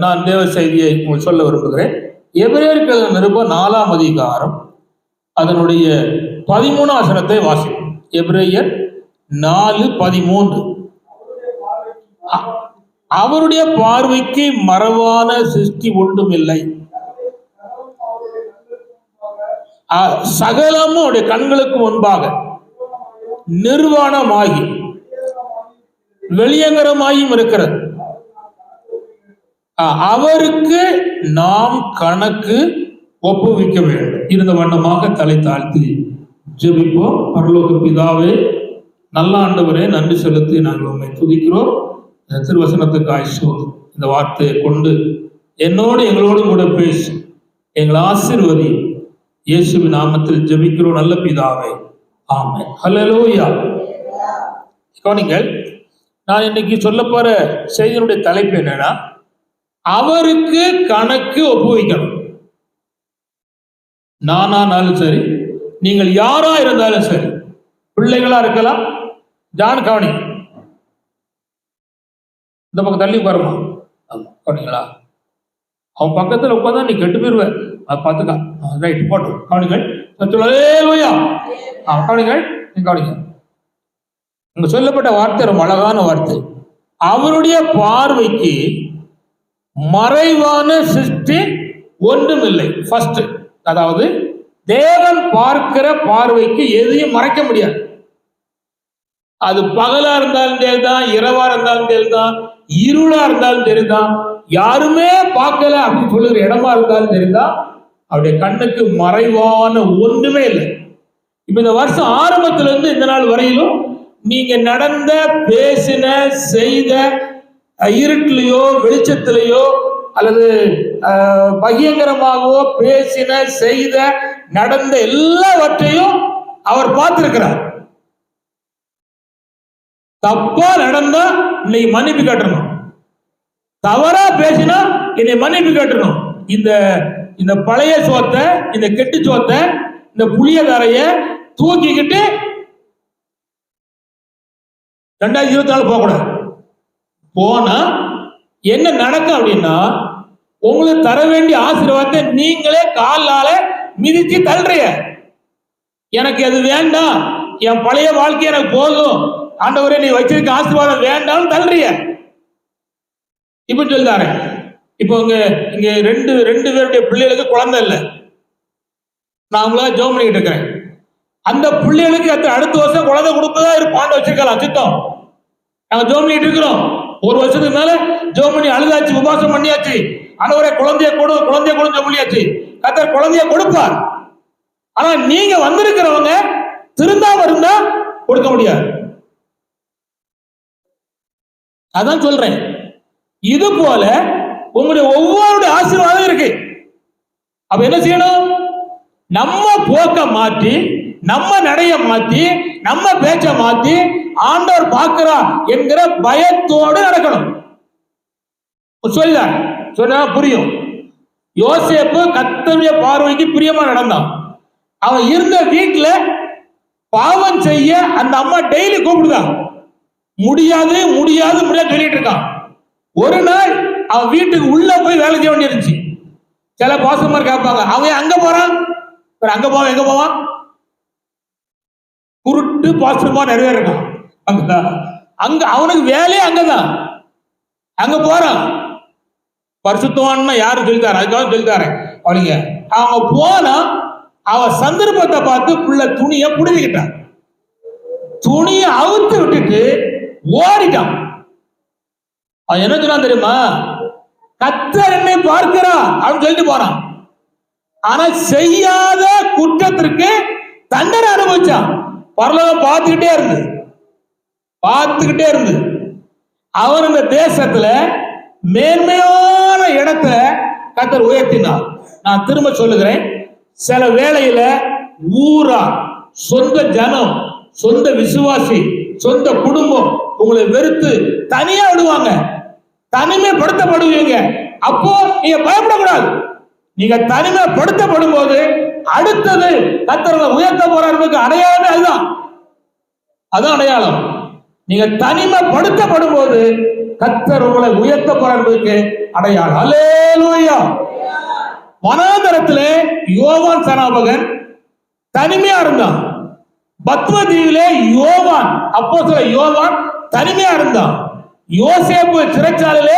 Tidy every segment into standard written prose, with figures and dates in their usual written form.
நான் தேவ செய்தியை உங்களுக்கு சொல்ல விரும்புகிறேன். எபிரேயருக்கு எழுதின நிருபம் 4ஆம் அதிகாரம் அதனுடைய 13 வசனத்தை வாசிப்போம். எபிரேயர் 4:13. அவருடைய பார்வைக்கு மறைவான சிருஷ்டி ஒன்றும் இல்லை, சகலமும் அவருடைய கண்களுக்கு முன்பாக நிர்வாணமாகி வெளியங்கரமாயும் இருக்கிறது. அவருக்கு நாம் கணக்கு ஒப்புவிக்க வேண்டும். இருந்த வண்ணமாக தலை தாழ்த்தி ஜெபிப்போம். பரலோக பிதாவே, நல்ல ஆண்டவரே, நன்றி செலுத்தி நாங்கள் உண்மை துதிக்கிறோம். இந்த திருவசனத்துக்கு ஆயுஷோம். இந்த வார்த்தையை கொண்டு என்னோடு எங்களோடும் கூட பேசி எங்களை ஆசீர்வதி. இயேசுவின் நாமத்தில் ஜெபிக்கிறோம் நல்ல பிதாவே, ஆமென். ஹல்லேலூயா. கவனிங்கள், நான் இன்னைக்கு சொல்ல போற செய்தியினுடைய தலைப்பு என்னன்னா, அவருக்கு கணக்கு ஒப்புவிக்கணும். நானானாலும் சரி, நீங்கள் யாரா இருந்தாலும் சரி, பிள்ளைகளா இருக்கலாம். ஜான் கவனி, இந்த பக்கம் தள்ளி உட்காருமா. கவனிங்களா, அவன் பக்கத்துல உட்காந்தா நீ கெட்டு போயிருவ. அது பார்த்துக்கா. ரைட், போட்டோம். கவனிகள், கவனிகள், நீங்க கவனிங்க. இங்க சொல்லப்பட்ட வார்த்தை ரொம்ப அழகான வார்த்தை. அவருடைய பார்வைக்கு மறைவான சிருஷ்டி ஒன்றும் இல்லை. ஃபர்ஸ்ட், அதாவது தேவன் பார்க்கிற பார்வைக்கு எதையும் மறைக்க முடியாது. அது பகலா இருந்தாலும் தெரியுதான், இரவா இருந்தாலும் தெரியுதான், இருளா இருந்தாலும் தெரியுதான், யாருமே பார்க்கல அப்படின்னு சொல்லுற இடமா இருந்தாலும் தெரியுதான், அவருடைய கண்ணுக்கு மறைவான ஒன்றுமே இல்லை. இப்ப இந்த வருஷம் ஆரம்பத்துல இருந்து இந்த நாள் வரையிலும் நீங்க நடந்த, பேசின, செய்த, இருட்டிலையோ வெளிச்சத்திலேயோ அல்லது பகியங்கரமாகவோ பேசின, செய்த, நடந்த எல்லாவற்றையும் அவர் பார்த்திருக்கிறார். தப்பா நடந்தா இன்னைக்கு மன்னிப்பு கட்டணும், தவறா பேசினா என்னை மன்னிப்பு கட்டணும். இந்த பழைய சோத்தை, இந்த கெட்டு சோத்தை, இந்த புளிய தரைய தூக்கிக்கிட்டு 2024 போகக்கூடாது. போனா என்ன நடக்கும் அப்படின்னா, உங்களுக்கு தர வேண்டிய ஆசீர்வாதத்தை நீங்களே காலால மிதிச்சு தள்ளுறிய. எனக்கு அது வேண்டாம், என் பழைய வாழ்க்கை எனக்கு போதும், ஆண்டவரே நீ வச்சிருக்க ஆசீர்வாதம் வேண்டாம் தள்ளுறிய. இப்ப சொல்லிட்டாரு. இப்போ இங்க ரெண்டு பேருடைய பிள்ளைகளுக்கு குழந்தை இல்லை. நான் அவங்கள ஜெபம் பண்ணிக்கிட்டு இருக்கிறேன். அந்த பிள்ளைகளுக்கு அடுத்த வருஷம் குழந்தை கொடுப்பதா இருப்பான்னு வச்சிருக்கலாம் சித்தம். நாங்க ஜெபம் பண்ணிட்டு இருக்கிறோம். ஒரு வருஷத்துக்கு மேல ஜெபம் பண்ணி அழுதாச்சு, உபாசம் பண்ணியாச்சு. ஆண்டவரே குழந்தைய கொடுன்னு சொல்லியாச்சு. கர்த்தர் குழந்தைய கொடுப்பார். ஆனா நீங்க வந்திருக்கிறவங்க திருந்தாம இருந்தா கொடுக்க முடியாது. அதான் சொல்றேன். இது போல உங்களுடைய ஒவ்வொருடைய ஆசீர்வாதம் இருக்கு. அப்ப என்ன செய்யணும்? நம்ம போக்க மாற்றி, நம்ம நடைய மாற்றி, நம்ம பேச்ச மாற்றி, ஆண்டவர் பார்க்கிறார் என்கிற பயத்தோடு நடக்கணும். சொல்லிதான் சொன்னா புரியும். யோசேப்பு கர்த்தருடைய பார்வைக்கு பிரியமா நடந்தான். அவன் இருந்த வீட்டுல பாவம் செய்ய அந்த அம்மா டெய்லி கூப்பிடுதான். முடியாது முடியாது முடியாது சொல்லிட்டு இருக்கான். ஒரு நாள் அவன் வீட்டுக்கு உள்ள போய் வேலை செய்ய வேண்டியிருந்துச்சு. சில பாசமார் கேட்பாங்க, அவன் அங்க போறான், அங்க போவான், எங்க போவான்? குருட்டு பாசமா நிறைய இருக்கான். அங்க அவனுக்கு வேலையே அங்கதான். அங்க போறான். பரிசுத்தவான்னா யாரு சொல்லித்தார? அதுக்காக சொல்லித்தார. அவனுங்க அவங்க போனா அவன் சந்தர்ப்பத்தை பார்த்து புள்ள துணிய புடுங்கிக்கிட்டான். துணிய அவுத்து விட்டுட்டு ஓடிட்டான். அவன் என்ன சொன்னான் தெரியுமா? கர்த்தர் என்னை பார்க்கிறான் அப்படின்னு சொல்லிட்டு போறான். ஆனா செய்யாத குற்றத்திற்கு தண்டனை அனுபவிச்சான். பரலோகம் பார்த்துக்கிட்டே இருந்து அவன் இந்த தேசத்துல மேன்மையான இடத்துல கர்த்தர் உயர்த்தினார். நான் திரும்ப சொல்லுகிறேன், சில வேளையில ஊரா, சொந்த ஜனம், சொந்த விசுவாசி, சொந்த குடும்பம் உங்களை வெறுத்து தனியா விடுவாங்க, தனிமைப்படுத்தப்படுவீங்க. அப்போ நீங்க பயப்படக்கூடாது. நீங்க தனிமைப்படுத்தப்படும் போது அடுத்தது கர்த்தர் உயர்த்த போறாருக்கு அடையாளமே அதுதான். அதான் அடையாளம். நீங்க தனிமைப்படுத்தப்படும் போது கர்த்தர் உங்களை உயர்த்த போறதுக்கு அடையாளம். அல்லேலூயா. வனாந்தரத்திலே யோவான் ஸ்நாபகன் தனிமையா இருந்தான். பத்ம தீவிலே யோவான் அப்போஸ்தலன் யோவான் தனிமையா இருந்தான். யோசேப்பு சிறைச்சாலையிலே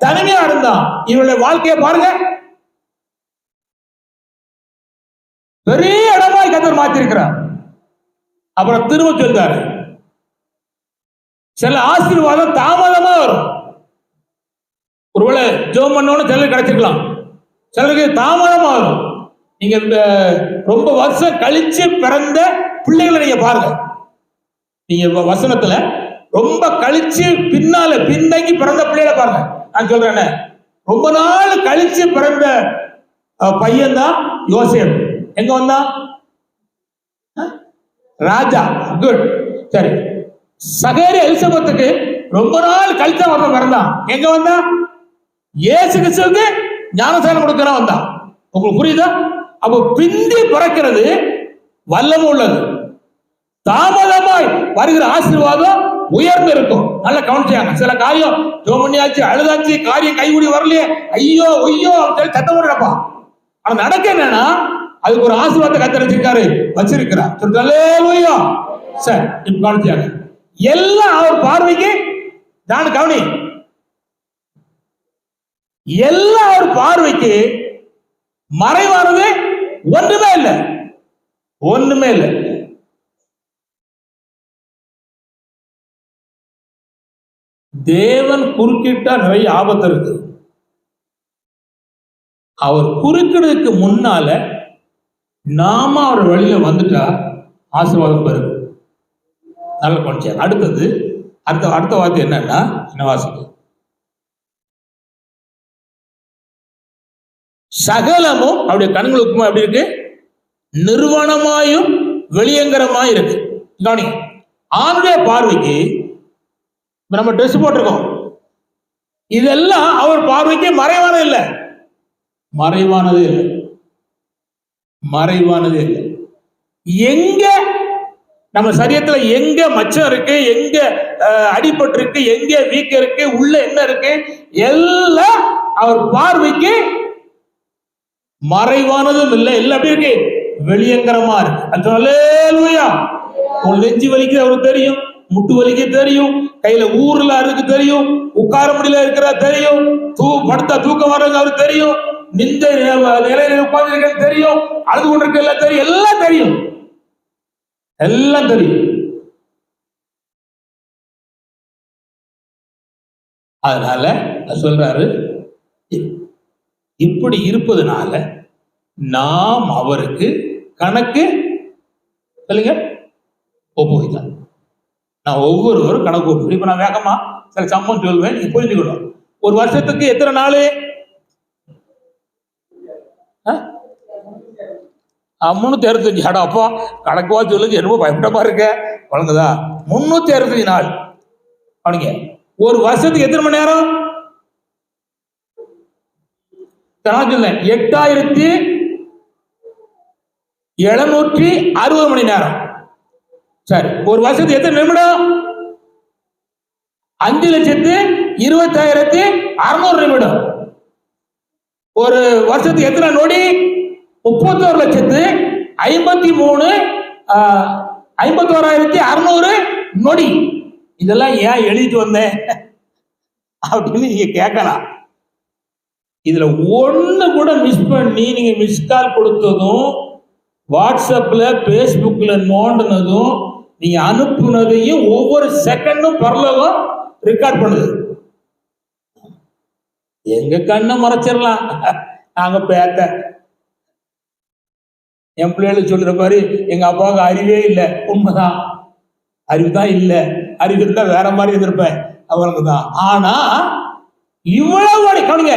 தனிமையா இருந்தான். இவருடைய வாழ்க்கையை பாருங்க, பெரிய இடமாய் கர்த்தர் மாத்திருக்கிறார். அப்புறம் திரும்ப சொல்றாரு, சில ஆசீர்வாதம் தாமதமா வரும். ஒருவேளை ஜெபம் பண்ணோன்னு சிலருக்கு கிடைச்சிருக்கலாம், சிலருக்கு தாமதமா வரும். நீங்க இந்த ரொம்ப வருஷம் கழிச்சு பிறந்த பிள்ளைகளை நீங்க பாருங்க. நீங்க வசனத்துல ரொம்ப கழிச்சு பின்தங்கி பிறந்த பிள்ளைகளை பாருங்க. நான் சொல்றேன், ரொம்ப நாள் கழிச்சு பிறந்த பையன் தான் யோசேப்பு. எங்க வந்தான்? ராஜா. குட். சரி, சகேரி எலிசபெத்துக்கு ரொம்ப நாள் கழிச்சா ஒருத்தன் பிறந்தான். எங்க வந்தான்? இயேசு கிறிஸ்துவுக்கு ஞானஸ்நானம் கொடுக்கறா வந்தான். உங்களுக்கு புரியுதா? அப்போ பிந்தி பிறக்கிறது வல்லமை உள்ளது. தாமதமாய் வருகிற ஆசீர்வாதம் உயர்ந்து இருக்கும். நல்லா கவனிச்சாங்க. சில காரியம் ஜோமணியாச்சு, அழுதாச்சு, காரியம் கைகூடி வரலையே, ஐயோ ஐயோ அப்படின்னு சத்தம் போடுறப்பா. ஆனா நடக்க என்னன்னா, அதுக்கு ஒரு ஆசீர்வாதத்தை கத்தரிச்சிருக்காரு, வச்சிருக்கிறார். அல்லேலூயா. சரி, இப்ப கவனிச்சாங்க. எல்லாம் அவர் பார்வைக்கு நான் கவனி, எல்லாம் அவர் பார்வைக்கு மறைவானது ஒன்றுமே இல்லை, ஒண்ணுமே இல்லை. தேவன் குறுக்கிட்டா நிறைய ஆபத்து இருக்கு. அவர் குறுக்கிடுறதுக்கு முன்னால நாம அவர் வழியில வந்துட்டா ஆசீர்வாதம் பெறும். நல்ல கொஞ்சம் அடுத்தது அடுத்த வார்த்தை என்னன்னா, என்ன வாசிக்கு? சகலமும் அவருடைய கண்களுக்குமா எப்படி இருக்கு? நிர்வாணமாயும் வெளியங்கரமாயும் இருக்கு. கவனி, ஆணுடைய பார்வைக்கு நம்ம ட்ரெஸ் போட்டிருக்கோம், இதெல்லாம் அவர் பார்வைக்கு மறைவானது இல்லை, மறைவானது இல்லை, மறைவானது இல்லை. எங்க நம்ம சரீரத்துல எங்க மச்சம் இருக்கு, எங்க அடிபட்டு இருக்கு, எங்க வீக்க இருக்கு, உள்ள என்ன இருக்கு, எல்லாம் அவர் பார்வைக்கு மறைவானதும் இல்லை, எல்லாம் எப்படி இருக்கு? வெளியங்கரமா இருக்கு. அல்லேலூயா. நெஞ்சு வலிக்கு அவருக்கு தெரியும், முட்டு வலிக்க தெரியும், கையில ஊர்ல இருக்கு தெரியும், உட்கார முடியல இருக்கிற தெரியும், படுத்தா தூக்கம் வர்றது அவருக்கு தெரியும், நின்ற நிலையில உட்கார்ந்து தெரியும், அழுது கொண்டிருக்க எல்லாம் தெரியும், எல்லாம் தெரியும், எல்லாம் தெரியும். அதனால சொல்றாரு, இப்படி இருப்பதனால நாம் அவருக்கு கணக்கு சொல்லுங்க ஒப்புவிக்கலாம். நான் ஒவ்வொருவரும் கணக்கு ஒப்பு. இப்ப நான் வேகமா சில சம்பவம் சொல்வேன், நீங்க புரிஞ்சுக்கணும். ஒரு வருஷத்துக்கு எத்தனை நாள்? 365. அட அப்பா, கணக்குவா சொல்லுங்க, ரொம்ப பயப்படமா இருக்க வழங்குதா? 365 நாள். அவனுங்க ஒரு வருஷத்துக்கு எத்தனை மணி நேரம்? 8760 மணி நேரம். சரி, ஒரு வருஷத்துக்கு எத்தனை நிமிடம்? 5,20,600 நிமிடம். ஒரு வருஷத்துக்கு எத்தனை நொடி? 31,53,51,600 நொடி. இதெல்லாம் ஏன் எழுதிட்டு வந்தேன் அப்படின்னு நீங்க கேட்கலாம். இதுல ஒண்ணு கூட மிஸ் பண்ணி நீங்க மிஸ் கால் கொடுத்ததும், வாட்ஸ்அப்ல பேஸ்புக்ல நோண்டினதும், நீங்க அனுப்புனதையும் ஒவ்வொரு செகண்டும் பரலோகம் ரெக்கார்ட் பண்ணுது. எங்க கண்ணை மறைச்சிடலாம் நாங்க பேத்த. என் பிள்ளைகளுக்கு சொல்ற மாதிரி எங்க அப்பாவுக்கு அறிவே இல்லை. உண்மைதான், அறிவு தான் இல்லை. அறிவு இருந்தா வேற மாதிரி இருந்திருப்பேன், அவனுக்கு தான். ஆனா இவ்வளவு மணி கவனிங்க,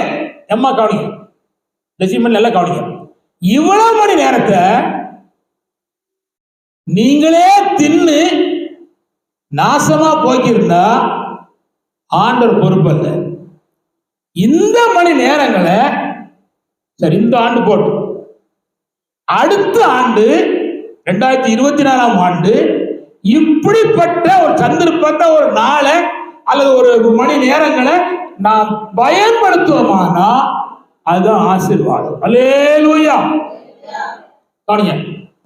எம்மா கவனிங்க, டெசிமல் எல்லாம் கவனிங்க. இவ்வளவு மணி நேரத்தை நீங்களே தின்னு நாசமா போக்கியிருந்தா ஆண்டவர் பொறுப்பு அல்ல. இந்த மணி நேரங்களை சரி, இந்த ஆண்டு போட்டு அடுத்த ஆண்டு 2024ஆம் ஆண்டு இப்படிப்பட்ட ஒரு சந்தர்ப்பத்தை, ஒரு நாளை அல்லது ஒரு மணி நேரங்களை நாம் பயன்படுத்துவோமானா அதுதான் ஆசீர்வாதம். அல்லேலூயா. கவனிங்க,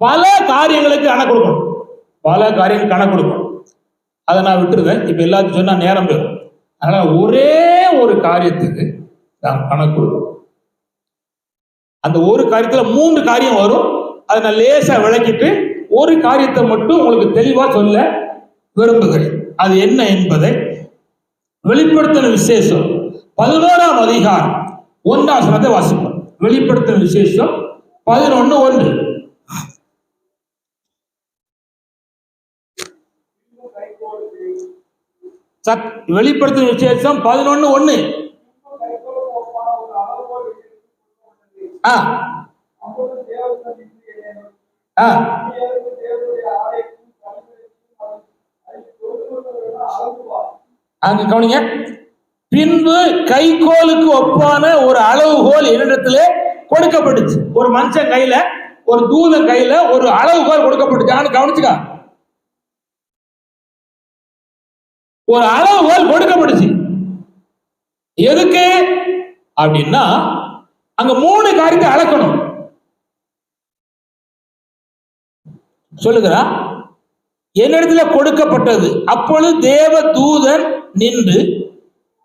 பல காரியங்களுக்கு கணக்கு கொடுக்கணும், பல காரியங்களுக்கு கணக்கு கொடுக்கணும். அதை நான் விட்டுருவேன், இப்ப எல்லாத்தையும் சொன்னா நேரம் பெறும். அதனால ஒரே ஒரு காரியத்துக்கு நாம் கணக்கு கொடுக்கணும். அந்த ஒரு காரியத்துல 3 காரியம் வரும். அதை நான் லேசா விளக்கிட்டு ஒரு காரியத்தை மட்டும் உங்களுக்கு தெளிவா சொல்ல விரும்புகிறேன். அது என்ன என்பதை வெளிப்படுத்தின விசேஷம் 11ஆம் அதிகாரம் 1ஆம் வசனத்தை வாசிப்போம். வெளிப்படுத்தின விசேஷம் 11:1. வெளிப்படுத்தின விசேஷம் 11:1. அங்க கவனிங்க, பின்பு கைகோலுக்கு ஒப்பான ஒரு அளவுகோல் என்னிடத்திலே கொடுக்கப்பட்டுச்சு. ஒரு மனுஷன் கையில, ஒரு தூதன் கையில ஒரு அளவுகோல் கொடுக்கப்பட்டுச்சு. கவனிச்சுக்கா, ஒரு அளவுகோல் கொடுக்கப்பட்டுச்சு. எதுக்கு அப்படின்னா அங்க 3 காரியத்தை அளக்கணும். சொல்லுகிறா, என்னிடத்துல கொடுக்கப்பட்டது. அப்பொழுது தேவ தூதன் நின்று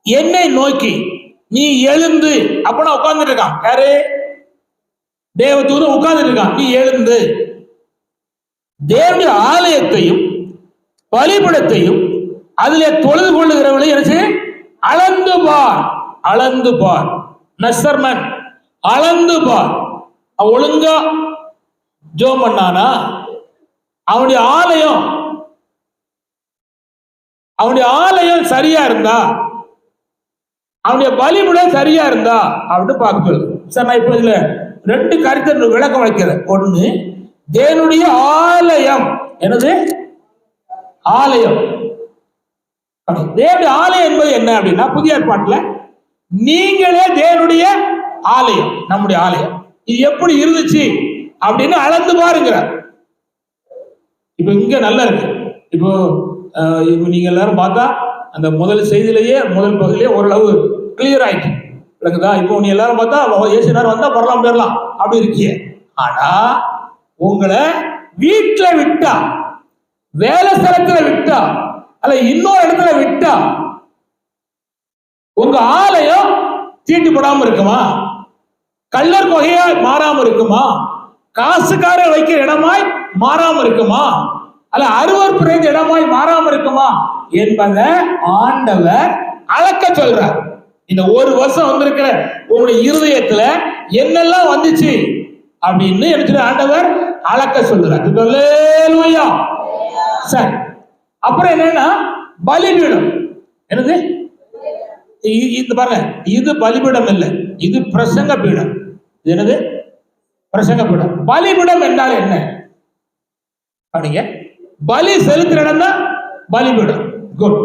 என்னை நோக்கி, நீ எழுந்து. அப்பனா உட்கார்ந்துட்டு இருக்கான். யாரு? தேவ தூதன் உட்கார்ந்துட்டு இருக்கான். நீ எழுந்து தேவனுடைய ஆலயத்தையும் பலிபீடத்தையும் அதிலே தொழுது கொள்ளுகிறவளை எனக்கு அளந்து பார். அளந்து பார். மெஷர்மென்ட். அளந்து பார். ஒழுங்கா ஜோம் பண்ணானா? அவனுடைய ஆலயம் சரியா இருந்தா, அவனுடைய பலிபீடம் சரியா இருந்தா அப்படின்னு பார்க்க சொல்லுது. சார், நான் இப்ப இதுல 2 காரியத்தை விளக்கம் வைக்கிறேன். ஒண்ணு, தேவனுடைய ஆலயம். என்னது ஆலயம்? தேவனுடைய ஆலயம் என்பது என்ன அப்படின்னா, புதிய ஏற்பாட்டுல நீங்களே தேவனுடைய ஆலயம், நம்முடைய ஆலயம். இது எப்படி இருந்துச்சு அப்படின்னு அளந்து பாருங்கிறார். இப்ப இங்க நல்லா இருக்கு. இப்போ நீங்க எல்லாரும் பார்த்தா அந்த முதல் செய்தியிலேயே, முதல் பகுதியிலேயே ஓரளவு கிளியர் ஆயிடுச்சு. விளக்குதா? இப்போ நீ எல்லாரும் பார்த்தா ஏசு நேரம் வந்தா வரலாம் போயிடலாம் அப்படி இருக்கிய. ஆனா உங்களை வீட்டுல விட்டா, வேலை ஸ்தலத்துல விட்டா, அல்ல இன்னொரு இடத்துல விட்டா, உங்க ஆலயம் தீட்டு போடாம இருக்குமா? கள்ளர் கொகையா மாறாம இருக்குமா? காசுக்கார வைக்கிற இடமாய் மாறாம இருக்குமா? அல்ல அருவர் புரிந்த இடமாய் மாறாம இருக்குமா என்பதை ஆண்டவர் அளக்க சொல்றார். இந்த ஒரு வருஷம் வந்திருக்கிற உங்களுடைய இருதயத்துல என்னெல்லாம் வந்துச்சு அப்படின்னு எனக்கு ஆண்டவர் அளக்க சொல்றார். சரி, அப்புறம் என்னன்னா பலிபீடம். என்னது? இது பாருங்க, இது பலிபீடம் இல்லை, இது பிரசங்க பீடம். என்னது? பிரசங்க பீடம். பலிபீடம் என்றால் என்ன? அப்படிங்க, பலி செலுத்துற இடம் தான் பலிபீடம். குட்.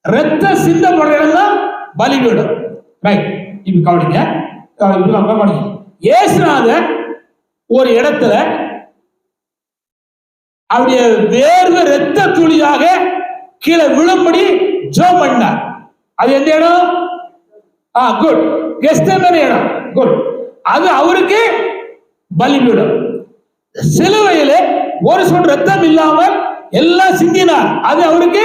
ரத்த சிந்தப்படுற இடம் தான் பலிபீடம். ரைட். இப்ப கவனிங்க, இயேசுநாதர் ஒரு இடத்துல அவருடைய வேர்வை ரத்த துளியாக கீழே விழும்படி ஜெபம் பண்ணார். அது எந்த இடம்? குட். கெத்செமனே இடம். குட். அது அவருக்கு பலிபீடம். சிலுவையிலே ஒரு சொட்டு ரத்தம் இல்லாமல் எல்லாம் சிந்தினார். அது அவருக்கு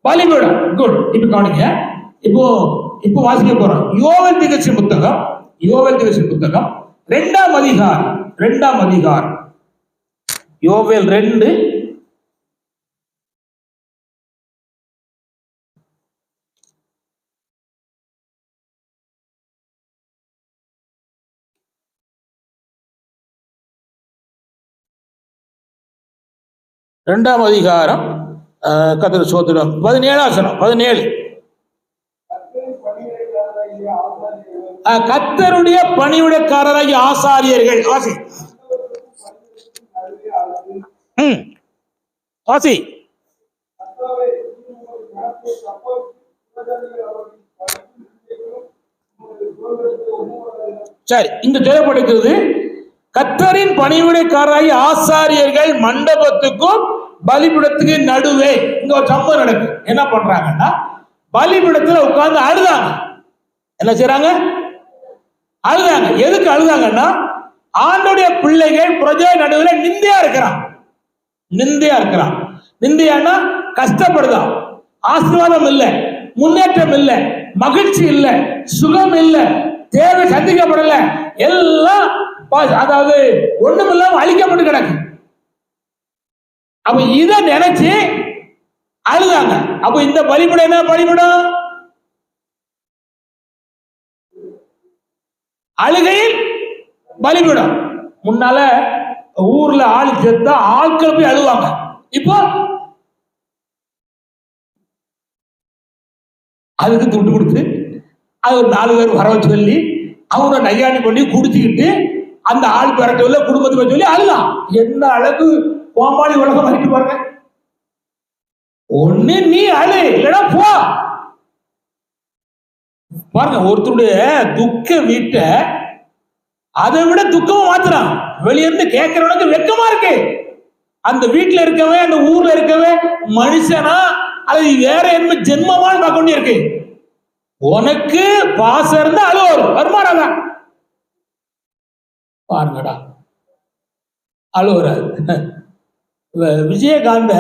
பலிபீடம். குட். இப்ப கவனிங்க, இப்போ வாசிக்க போறோம். யோவேல் தீர்க்கதரிசி புத்தகம், யோவேல் தீர்க்கதரிசி புத்தகம் 2ஆம் அதிகாரம், 2ஆம் அதிகாரம், யோவேல் 2 2ஆம் அதிகாரம், கர்த்தர் ஸ்தோத்திரம், 17ஆம் வசனம். 17. கர்த்தருடைய பணிவிடைக்காரராகிய ஆசாரியர்கள். வாசி வாசி. சரி, இங்க சொல்லப்படுகிறது, கர்த்தரின் பணிவிடைக்காரராகிய ஆசாரியர்கள் மண்டபத்துக்கும் பலிபீடத்துக்கு நடுவே இங்க ஒரு சம்பவம் நடக்கு. என்ன பண்றாங்கன்னா, பலிபீடத்துல உட்கார்ந்து அழுதாங்க. என்ன செய்யறாங்க? அழுதாங்க. எதுக்கு அழுதாங்கன்னா, ஆண்டுடைய பிள்ளைகள் பிரஜை நடுவில் நிந்தையா இருக்கிறான். நிந்தையானா கஷ்டப்படுதான், ஆசீர்வாதம் இல்ல, முன்னேற்றம் இல்ல, மகிழ்ச்சி இல்ல, சுகம் இல்ல, தேவை சந்திக்கப்படல, எல்லாம் அதாவது ஒண்ணும் இல்லாம அழிக்கப்பட்டு கிடக்கு. அப்ப இத நினைச்சு அழுதாங்க. அப்ப இந்த பலிபீடம் என்ன பலிபீடம்? அழுகையில் பலிபீடம். முன்னால ஊர்ல ஆள் செத்தா ஆட்கள் போய் அழுவாங்க. இப்போ அதுக்கு துட்டு கொடுத்து அது ஒரு 4 பேர் வர சொல்லி அவங்க நையாணி பண்ணி குடிச்சுக்கிட்டு அந்த ஆள் பிறட்டவில்லை குடும்பத்துக்கு சொல்லி அழுதான். என்ன அழகு கோமாளி உலகம் ஆகிட்டு பாருங்க. ஒண்ணு நீ அழு, இல்லைன்னா போ. பாருங்க, ஒருத்தருடைய துக்க வீட்டை அதை விட துக்கமா மாத்துறான். வெளியிருந்து கேட்கிறவனுக்கு வெக்கமா இருக்கு. அந்த வீட்டுல இருக்கவே, அந்த ஊர்ல இருக்கவே மனுஷனா அது வேற என்ன ஜென்மமானு பார்க்க வேண்டிய இருக்கு. உனக்கு பாசம் இருந்தா அழுவாரு, வருமானம் பாருங்கடா அழுவுறாரு. விஜயகாந்த,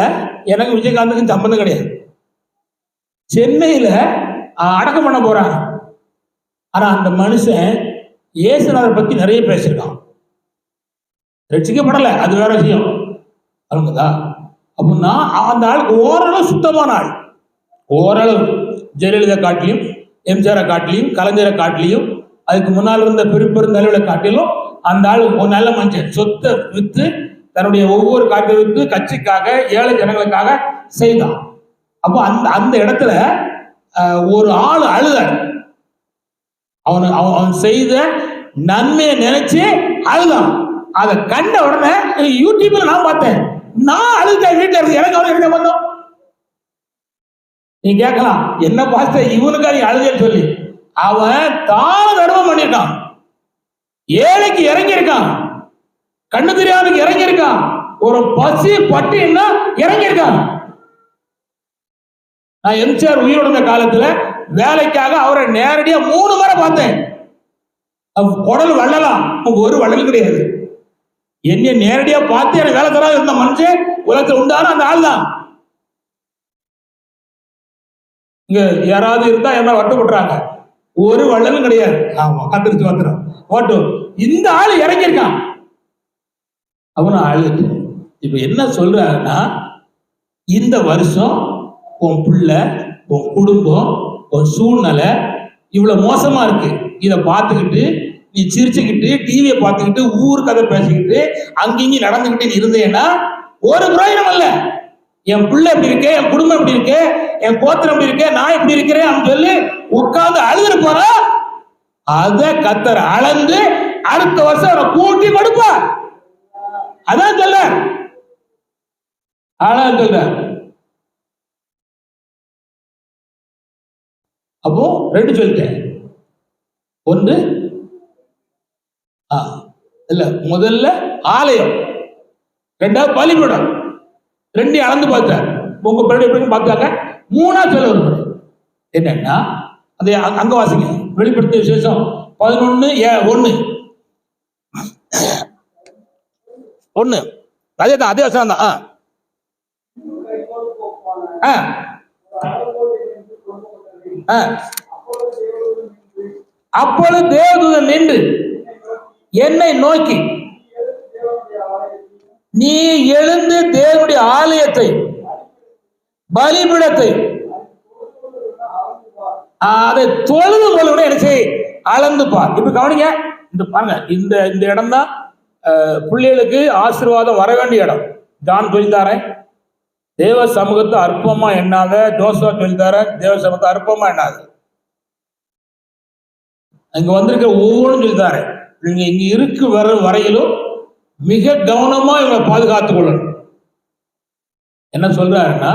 எனக்கு விஜயகாந்துக்கு சம்பந்தம் கிடையாது. சென்னையில அடக்கம் பண்ண போறாங்க. ஆனா அந்த மனுஷன் இயேசுநாதரை பத்தி நிறைய பேசியிருக்கான். ரட்சிக்கப்படலை, அது வேற விஷயம். அவங்கதா அப்படின்னா அந்த ஆளுக்கு ஓரளவு சுத்தமான ஆள். ஓரளவு ஜெயலலிதா காட்டிலையும், எம்ஜிஆரை காட்டிலையும், கலைஞரை காட்டிலையும், அதுக்கு முன்னால் இருந்த பெருந்தலைவரை காட்டிலும் அந்த ஆள் ஒரு நல்ல மனுஷன். சொத்தை வித்து தன்னுடைய ஒவ்வொரு காரியத்தை வித்து கட்சிக்காக, ஏழை ஜனங்களுக்காக செய்தான். அப்போ அந்த இடத்துல ஒரு ஆள் அழுதார். அவன் செய்த நன்மையை நினைச்சு அழுதான். அதை கண்ட உடனே யூடியூப்ல நான் பார்த்தேன். நான் அழுத வீட்டுல இருக்கு, எனக்கு அவன் என்ன பண்ணோம்? நீ கேட்கலாம், என்ன பார்த்த இவனுக்கா நீ அழுதேன்னு சொல்லி. அவன் தான தர்மம் பண்ணிருக்கான், ஏழைக்கு இறங்கி இருக்கான், கண்ணு தெரியாதவனுக்கு இறங்கி இருக்கான், ஒரு பசி பட்டின்னா இறங்கி இருக்கான். நான் எம்ஜிஆர் உயிரோட காலத்துல வேலைக்காக அவரை நேரடியா 3 முறை பார்த்தேன். குடல் வள்ளலாம், ஒரு வள்ளல் கிடையாது. என்ன நேரடியா பார்த்து எனக்கு வேலை தராது இருந்த மனுஷன் உலகத்தில் உண்டான அந்த ஆள் தான். இங்க யாராவது இருந்தா என்ன வட்டுப்பட்டுறாங்க, ஒரு வள்ளலும் கிடையாது. ஆமா, கத்திரிச்சு வந்துடும் ஓட்டு. இந்த ஆள் இறங்கியிருக்கான். அவனை அழுது. இப்ப என்ன சொல்றாருன்னா, இந்த வருஷம் உன் பிள்ளை, உன் குடும்பம், உன் சூழ்நிலை இவ்வளவு மோசமா இருக்கு. இதை பார்த்துக்கிட்டு நீ சிரிச்சுக்கிட்டு, டிவியை பார்த்துக்கிட்டு, ஊர் கதை பேசிக்கிட்டு, அங்கிங்கி நடந்துகிட்டு இருந்தேன்னா ஒரு பிரயோஜனம் இல்ல. என் பிள்ளை எப்படி இருக்கு, என் குடும்பம் எப்படி இருக்கு, என் கோத்திரம் எப்படி இருக்கு, நான் எப்படி இருக்கிறேன் அப்படின்னு சொல்லி உட்கார்ந்து அழுதுட்டு போற. அத கத்தர் அளந்து அடுத்த வருஷம் அவரை கூட்டி கொடுப்பா. அதான் சொல்ல சொல்ற. அப்போ 2 சொல்லிட்டேன். ஒன்று இல்ல, முதல்ல ஆலயம், 2வது பலிபீடம். 2 அளந்து பார்த்தார். உங்க பிள்ளை எப்படி பார்த்தாங்க. 3வது சொல்ல ஒரு என்னன்னா, அது அங்க வாசிங்க, வெளிப்படுத்திய விசேஷம் 11:1 அதே தான், அதே வசனம் தான். அப்பொழுது தேவதூதன் நின்று என்னை நோக்கி, நீ எழுந்து தேவனுடைய ஆலயத்தை, பலிபீடத்தை அதை தொழுது கொள்ள என்ன செய், அளந்து பார். இப்ப கவனிங்க, இந்த பாருங்க, இந்த இடம் தான் பிள்ளைகளுக்கு ஆசீர்வாதம் வர வேண்டிய இடம். ஜான் சொல்லித்தாரேன், தேவ சமூகத்தை அற்பமா எண்ணாத. ஜோசா சொல்லித்தாரேன், தேவ சமூகத்தை அற்பமா எண்ணாத. அங்க வந்திருக்க ஒவ்வொன்றும் சொல்லித்தாரேன். நீங்க இங்க இருக்கு வரையிலும் மிக கவனமா இவங்களை பாதுகாத்துக் கொள்ளணும். என்ன சொல்றாருன்னா,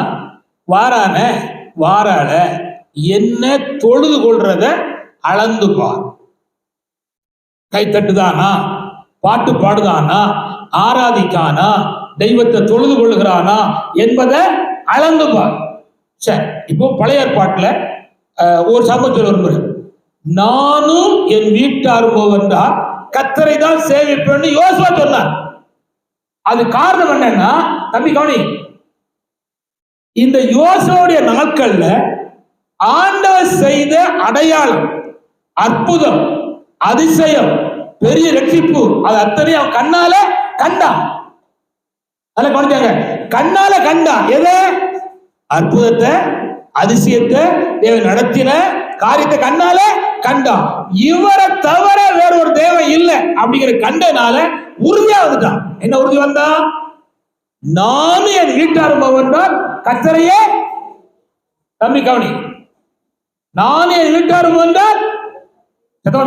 வாரால என்ன தொழுது கொள்றத அளந்து பார். கை தட்டுதானா, பாட்டு பாடுதானா, ஆராதிக்கானா, தெய்வத்தை தொழுது கொள்ளுகிறானா என்பதை அளந்து பார். சரி, இப்போ பழைய ஏற்பாட்டுல ஒரு சம்பவத்தில் விரும்புகிறேன். நானும் என் வீட்டாரும் போவென்றால் கர்த்தரை தான் சேவிப்பேன்னு யோசுவா சொன்னார். அது காரணம் என்னன்னா, தம்பி கவனி, இந்த யோசுவாவுடைய நாட்கள்ல ஆண்டவர் செய்த அடையாளம், அற்புதம், அதிசயம், பெரிய ரட்சிப்பு, அது அத்தனையும் அவன் கண்ணால கண்டான். அதை கவனிச்சாங்க, கண்ணால கண்டான். எதை? அற்புதத்தை, அதிசயத்தை, தேவன் நடத்தின காரியத்தை கண்ணால கண்டான். இவரை தவிர வேற ஒரு தேவன் இல்லை அப்படிங்கிற கண்டனால உறுதியா வந்துட்டான். என்ன உறுதி வந்தா? நானும் என் வீட்டாரும் வந்தால் கர்த்தரையே, தம்பி கவனி, நானும் என் வீட்டாரும் வந்தால்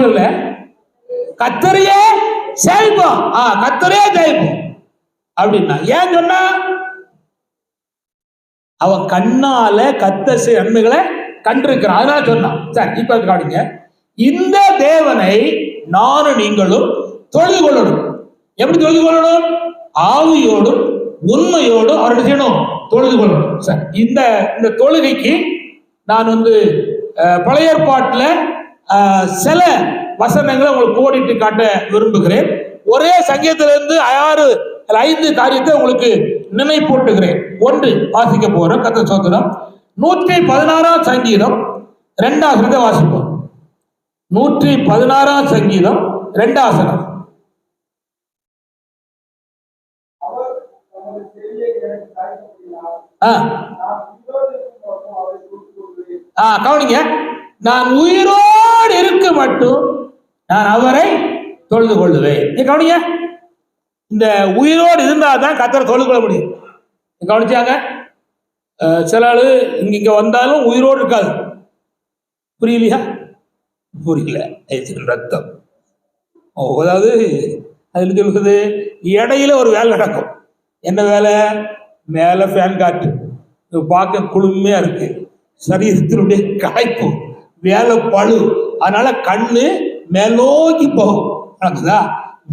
இல்ல கர்த்தரையே சேவிப்போம். கர்த்தரையே சேவிப்போம் அப்படின்னா ஏன் சொன்னா? அவன் கண்ணால கர்த்தர் செய்த நன்மைகளை கண்டிருக்கிறான், அதனால சொன்னான். சரி, இப்ப கவனிங்க, இந்த தேவனை நானும் நீங்களும் தொழுது கொள்ளணும். எப்படி தொழுது கொள்ளணும்? ஆவியோடும் உண்மையோடும் அவரை செய்யணும், தொழுது கொள்ளணும். சரி, இந்த தொழுகைக்கு நான் பழைய ஏற்பாட்டுல சில வசனங்களை உங்களுக்கு கோடிட்டு காட்ட விரும்புகிறேன். ஒரே சங்கீதத்திலிருந்து 5 காரியத்தை உங்களுக்கு நினைப்பூட்டுகிறேன். 1 வாசிக்க போறோம். கர்த்தர் ஸ்தோத்திரம். 116 சங்கீதம் 2 வாசிப்போம். 116 சங்கீதம் 2 வசனம். கவனிங்க, நான் உயிரோடு இருக்க மட்டும் நான் அவரை தொழுது கொள்ளுவேன். கவனிங்க, இந்த உயிரோடு இருந்தால்தான் கர்த்தரை தொழுது கொள்ள முடியும். கவனிச்சாங்க, சில ஆளு இங்க வந்தாலும் உயிரோடு இருக்காது. புரியலையா? புரியல. ரத்தம், அதாவது அதுல சொல்லுது, இடையில ஒரு வேலை நடக்கும். என்ன வேலை? மேல ஃபேன் காற்று, பார்க்க குளுமையா இருக்கு, சரீரத்தினுடைய காய்ப்பு, வேலை பழு, அதனால கண்ணு மேல் நோக்கி போகும். நடக்குதா?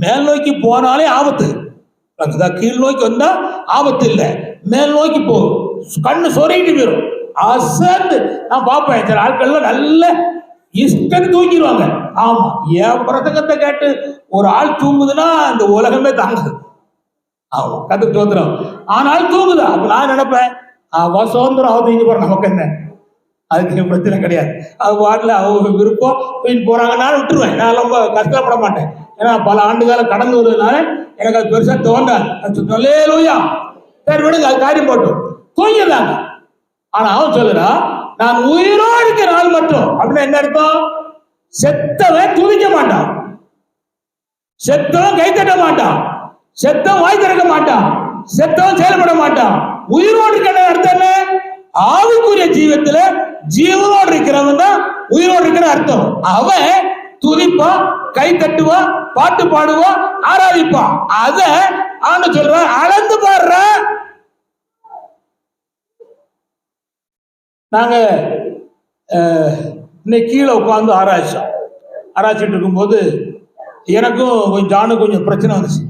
மேல் நோக்கி போனாலே ஆபத்து. நடக்குதா? கீழ் நோக்கி வந்தா ஆபத்து இல்லை, மேல் நோக்கி போகும். கண்ணு சொரைட்டு போயிடும். அசந்து நான் பார்ப்பேன், சில ஆட்கள்லாம் நல்ல இஷ்டம் தூங்கிடுவாங்க. ஆமா, என் பிரசங்கத்தை கேட்டு ஒரு ஆள் தூங்குதுன்னா அந்த உலகமே தாங்குது. ஆமா, கத்துக்கு சுதந்திரம் ஆனால் தூங்குதா? அப்ப நான் நினைப்பேன், அவன் சுதந்திரம் அவன் தூங்கி போற, நமக்கு என்ன? அதுக்கு பிரச்சனை கிடையாது. அது வாட்டில் அவங்க விருப்பம் போயிட்டு போறாங்க, நான் விட்டுருவேன். நான் ரொம்ப கஷ்டப்பட மாட்டேன். ஏன்னா பல ஆண்டு காலம் கடந்து வருவதனால எனக்கு அது பெருசா தோண்டாது. சொல்லேலூயா, சரி விடுங்க, அது காரியம் போட்டோம், தூங்கிடுறாங்க. ஆனா அவன் சொல்லுறா, நான் உயிரோடு இருக்கிற நாள் மட்டும். அப்படின்னா என்ன அர்த்தம்? செத்தவன் துதிக்க மாட்டான், செத்தவன் கை தட்ட மாட்டான், செத்தவன் வாய் திறக்க மாட்டான், செத்தவன் செயல்பட மாட்டான். உயிரோடு இருக்கிற அர்த்தம் என்ன? ஆவிக்குரிய ஜீவத்துல ஜீவனோடு இருக்கிறவன் தான் உயிரோடு இருக்கிற அர்த்தம். அவன் துதிப்பான், கை தட்டுவான், பாட்டு பாடுவான், ஆராதிப்பான். அத ஆண்டு சொல்ற, அளந்து பாடுற. நாங்க இன்னைக்கு கீழே உட்காந்து ஆராய்ச்சிட்டு இருக்கும்போது எனக்கும் கொஞ்சம் ஜானுக்கு கொஞ்சம் பிரச்சனை வந்துச்சு.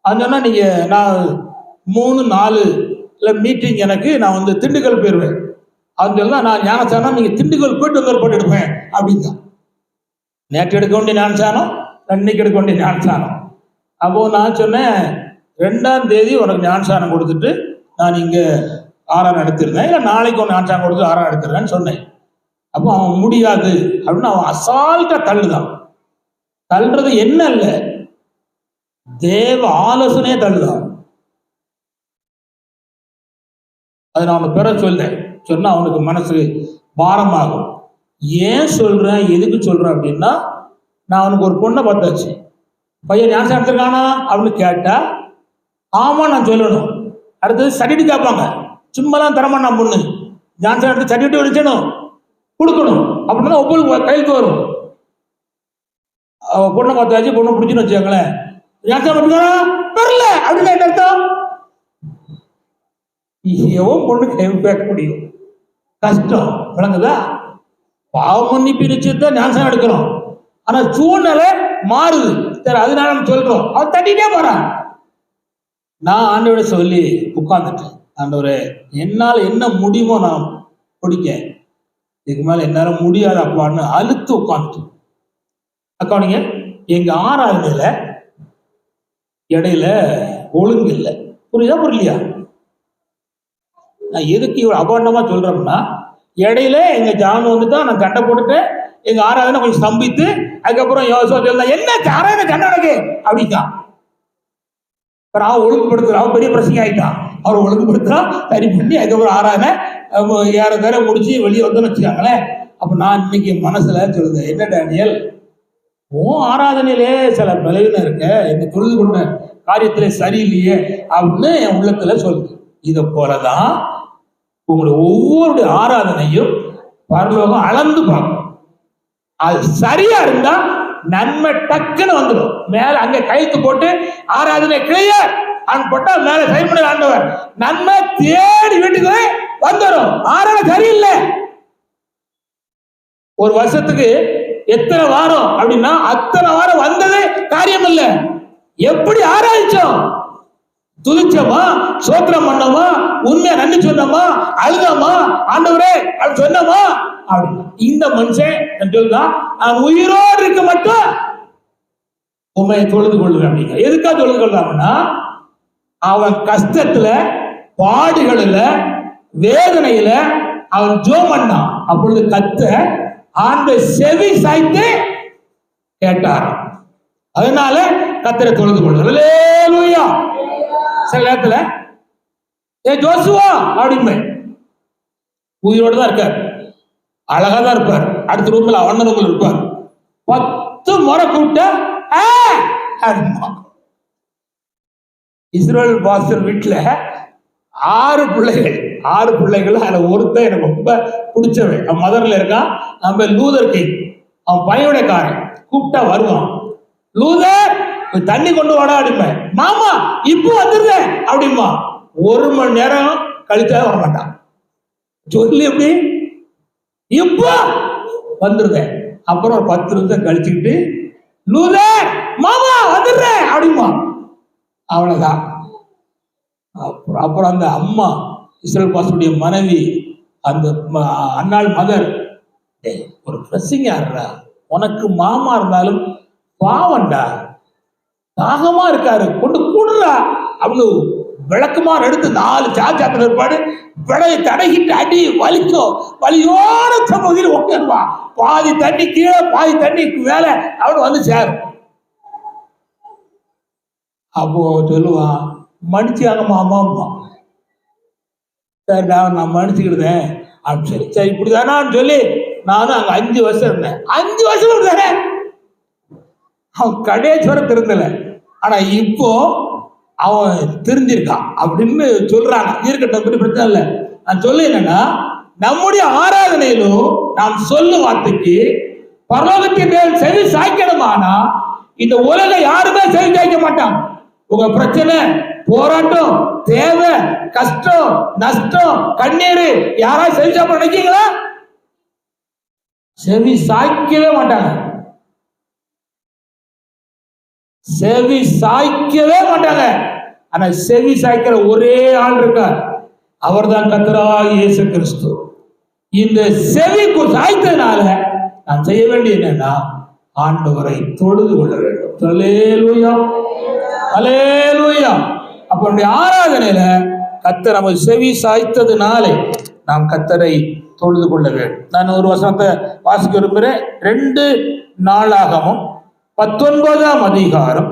அது சொன்னா, நீங்க நான் 3-4 மீட்டிங் எனக்கு நான் திண்டுக்கல் போயிடுவேன். அது சொல்லலாம், நான் ஞானசானம் நீங்க திண்டுக்கல் போயிட்டு போட்டு எடுப்பேன் அப்படின்னு. நேற்று எடுக்க வேண்டிய ஞானசானம், இன்னைக்கு எடுக்க வேண்டிய ஞானசானம். அப்போ நான் சொன்னேன், 2ஆம் தேதி உனக்கு ஞானசானம் கொடுத்துட்டு நான் இங்க ஆறாம் எடுத்துருந்தேன், இல்லை நாளைக்கு ஒன்று ஞானசானம் கொடுத்து ஆறாம் எடுத்துருவேன்னு சொன்னேன். அப்போ அவன் முடியாது அப்படின்னு அவன் அசால்ட்டா தள்ளுதான். தள்ளுறது என்ன இல்லை, தேவ ஆலோசனையே தள்ளுதான். அதை நான் அவனுக்கு பெற சொன்னா அவனுக்கு மனசு பாரமாகும். ஏன் சொல்றேன், எதுக்கு சொல்றேன் அப்படின்னா, நான் அவனுக்கு ஒரு பொண்ணை பார்த்தாச்சு. பையன் ஞானசானம் எடுத்திருக்கானா அப்படின்னு கேட்டா ஆமா நான் சொல்லணும். அடுத்தது சர்டிஃபிகேட் கேட்பாங்க, சும்மாலாம் தரமாட்டான் பொண்ணு. ஞானசானம் எடுத்து சர்டிஃபிகேட் வச்சணும், கொடுக்கணும், அப்படின்னா ஒவ்வொரு கையெழுத்து வரும். பொண்ணை பார்த்தாச்சு, பொண்ணை பிடிச்சுன்னு வச்சுக்கோங்களேன், ஞானசானம் வரல அப்படின்னு என்ன அர்த்தம்? எவன் பொண்ணு கேட்க முடியும்? கஷ்டம், விளங்குதா? பாவ மன்னிப்பு நிச்சயத்தை ஞானசானம் எடுக்கிறோம், ஆனா சூழ்நிலை மாறுது. சரி, அதனால நம்ம சொல்றோம். அவன் தட்டிட்டே போறான். நான் ஆண்டவரை சொல்லி உட்கார்ந்துட்டேன். ஆண்டவரே, என்னால் என்ன முடியுமோ நான் பிடிக்க, இதுக்கு மேல என்னால முடியாது அப்பான்னு அழுத்து உட்காந்துட்டேன். அக்கா, எங்க ஆராதனையில இடையில ஒழுங்கு இல்லை. புரியுதா புரியலையா? நான் எதுக்கு இவ்வளவு அபாண்டமா சொல்றோம்னா, இடையில எங்க ஜான் வந்துட்டா நான் சண்டை போட்டுட்டேன். எங்க ஆராதனை கொஞ்சம் ஸ்தம்பித்து அதுக்கப்புறம் என்ன ஆராதனை சண்டை நடக்கு அப்படின்னா அவன் ஒழுங்குபடுத்துறான். அவன் பெரிய பிரச்சனை ஆயிட்டான். அவர் ஒழுங்குபடுத்துறான், சரி பண்ணி அதுக்கப்புறம் ஆராதனை யார முடிச்சு வெளியே வந்து வச்சுக்காங்களேன். அப்ப நான் இன்னைக்கு மனசுல சொல்லுது, என்ன டேனியல், உன் ஆராதனையிலே சில பலவீனம் இருக்க, என்ன தொழுது கொண்ட காரியத்துல சரியில்லையே அப்படின்னு என் உள்ளத்துல சொல்லுது. இதை போலதான் உங்களுடைய ஒவ்வொரு ஆராதனையும் பரலோகம் அளந்து பார்க்கும். அது சரியா இருந்தா நன்மை டக்குன்னு வந்துடும். மேல அங்க கைத்து போட்டு ஆராதனை கிளியர் போட்டா மேல சைமன் ஆண்டவர் நன்மை தேடி வீட்டுக்கு வந்துடும். ஆராதனை சரியில்லை. ஒரு வருஷத்துக்கு எத்தனை வாரம் அப்படின்னா அத்தனை வாரம் வந்தது காரியம் இல்லை. எப்படி ஆராய்ச்சோம், துதிச்சோமா, சோத்திரம் பண்ணோமா, உண்மையா நன்றி சொன்னோமா, அழுதோமா, ஆண்டவரே அப்படி சொன்னோமா அப்படின்னா இந்த மனுஷன் சொல்லுதான், நான் உயிரோடு இருக்க மட்டும் உண்மையை தொழுது கொள்ளுவேன் அப்படிங்க. எதுக்காக தொழுது கொள்ளாமன்னா, அவன் கஷ்டத்துல, பாடுகளில, வேதனையில அவன் ஜோம் பண்ணான். அப்பொழுது கத்த ஆண்ட செவி சாய்த்து கேட்டார். அதனால கத்தரை தொழுது கொள்ளுங்க. சில நேரத்துல ஜோசுவா அப்படிமே உயிரோடு தான் இருக்கார், அழகா தான் இருப்பார். அடுத்த ரூம்ல அவன் ரூம்ல இருப்பார். 10 முறை கூப்பிட்ட இஸ்ரேல் பாஸ்டர் வீட்டுல 6 பிள்ளைகள். அதுல ஒருத்தன் எனக்கு ரொம்ப பிடிச்சவன். அவன் மதர்ல இருக்கான். நம்ம லூதர் கிங், அவன் பையனுடையக்காரன். கூப்பிட்டா வருவான். லூதர் தண்ணி கொண்டு வாடா அப்படிம்பேன். மாமா இப்போ வந்துருந்தேன் அப்படிமா. 1 மணி நேரம் கழிச்சா வர மாட்டான். சொல்லி எப்படி இப்போ வந்துருந்தேன். அப்புறம் ஒரு 10 நிமிஷம் கழிச்சுக்கிட்டு லூதர் மாமா வந்துடுறேன் அப்படிமா. அவ்வளவுதான். அப்புறம் அந்த அம்மா இஸ்ரேல் பாஸ்டருடைய மனைவி, அந்த அன்னாள் மதர், ஒரு ட்ரெஸ்ஸிங் யாருடா, உனக்கு மாமா இருந்தாலும் பாவண்டா, தாகமா இருக்காரு, கொண்டு கூடுறா அப்படின்னு விளக்குமாறு எடுத்து 4 சாத்திர ஏற்பாடு விளைய தடகிட்டு அடி வலிக்கும். வலியோட சமூகத்தில் ஓட்டிடுவா. பாதி தண்ணி கீழே, பாதி தண்ணிக்கு மேல அவனு வந்து சேரும். அப்போ சொல்லுவான், மன்னிச்சாங்க மாமாம்மா. சரி நான் மன்னிச்சுக்கிடுதேன் அப்படின்னு சொல்லி, சரி இப்படிதானான்னு சொல்லி நானும் அங்க 5 வருஷம் இருந்தேன். 5 வருஷம் இருந்தேன். அவன் கடைசுவர திருந்தல. ஆனா இப்போ அவன் தெரிஞ்சிருக்கான் அப்படின்னு சொல்றாங்க. இருக்கட்டும், பிரச்சனை இல்லை. நான் சொல்ல என்னன்னா, நம்முடைய ஆராதனையிலும் நாம் சொல்லும் வார்த்தைக்கு பரலோகத்தின் மேல் செவி சாய்க்கணுமானா இந்த உலக யாருமே செவி சாய்க்க மாட்டான். உங்க பிரச்சனை, போராட்டம், தேவை, கஷ்டம், நஷ்டம், கண்ணீர் யாராவது செவி சாப்பிட நினைக்கீங்களா? செவி சாய்க்கவே மாட்டாங்க. செவி சாய்க்கவே மாட்டாங்க. ஆனா செவி சாய்க்கிற ஒரே ஆள் இருக்கார். அவர் தான் கர்த்தராகிய இயேசு கிறிஸ்து. இந்த செவி சாய்த்ததுனால நான் செய்ய வேண்டிய என்னன்னா, ஆண்டவரை தொழுது கொள்ள வேண்டும். அல்லேலூயா, அல்லேலூயா. அப்ப ஆராதனையில கர்த்தர் நமது செவி சாய்த்ததுனாலே நாம் கர்த்தரை தொழுது கொள்ள வேண்டும். நான் ஒரு வசனத்தை வாசிக்க விரும்புகிறேன். 2 நாளாகமும் 19ஆம் அதிகாரம்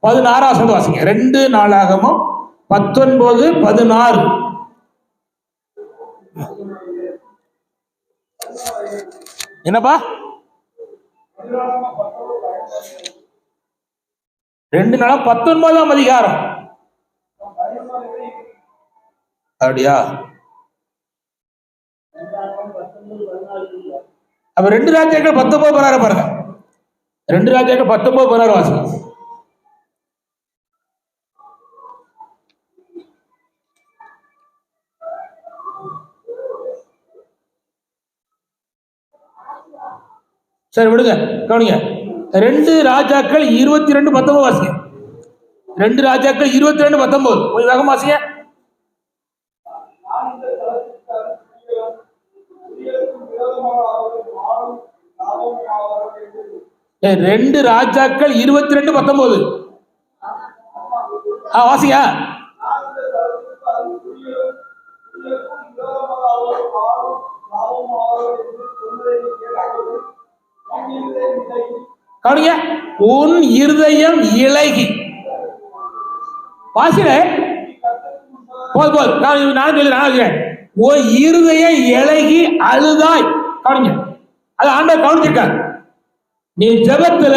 16 வாசிங்க. 2 நாளாகமும் 19, 16. என்னப்பா? 2 நாளா 19ஆம் அதிகாரம். அப்படியா? அப்ப 2 ராஜாக்கள் 19, 16 பாருங்க. 2 ராஜாக்கள் 19, 16 வாசிங்க. சரி விடுங்க, கவனிங்க. 2 ராஜாக்கள் 22, 19 வாசிங்க. 2 ராஜாக்கள் 22:19. கொஞ்சம் வேகமாசிங்க. 2 ராஜாக்கள் 22:19. வாசிங்க. கவனிங்க, உன் இருதயம் இளகி. வாசில போது நான் உன் இருதயம் இளகி அழுதாய். கவனிங்க, அது ஆண்டவர் கவனிச்சிருக்கார். நீ ஜெபத்துல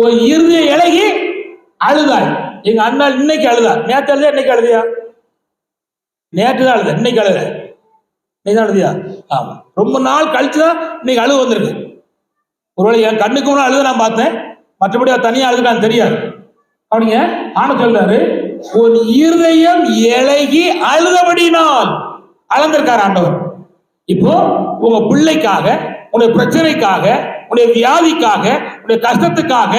உன் இருதயம் இளகி அழுதாய். எங்க அண்ணா இன்னைக்கு அழுதா. நேற்று அழுதா இன்னைக்கு அழுதியா? நேற்று தான் அழுத, இன்னைக்கு அழுத. இன்னைக்கு தான் அழுதியா? ஆமா, ரொம்ப நாள் கழிச்சுதான் இன்னைக்கு அழுது வந்திருக்கு. ஒருவேளை என் கண்ணுக்கு முன்னாடி அழுத நான் பார்த்தேன், மற்றபடி தனியா அழுதுன்னு தெரியாது. அப்படிங்க ஆன சொல்றாரு, உன் இருதயம் இளகி அழுதபடினால் அளந்திருக்கார் ஆண்டவர். இப்போ உங்க பிள்ளைக்காக, உன்னுடைய பிரச்சனைக்காக, உன்னுடைய வியாதிக்காக, உன்னுடைய கஷ்டத்துக்காக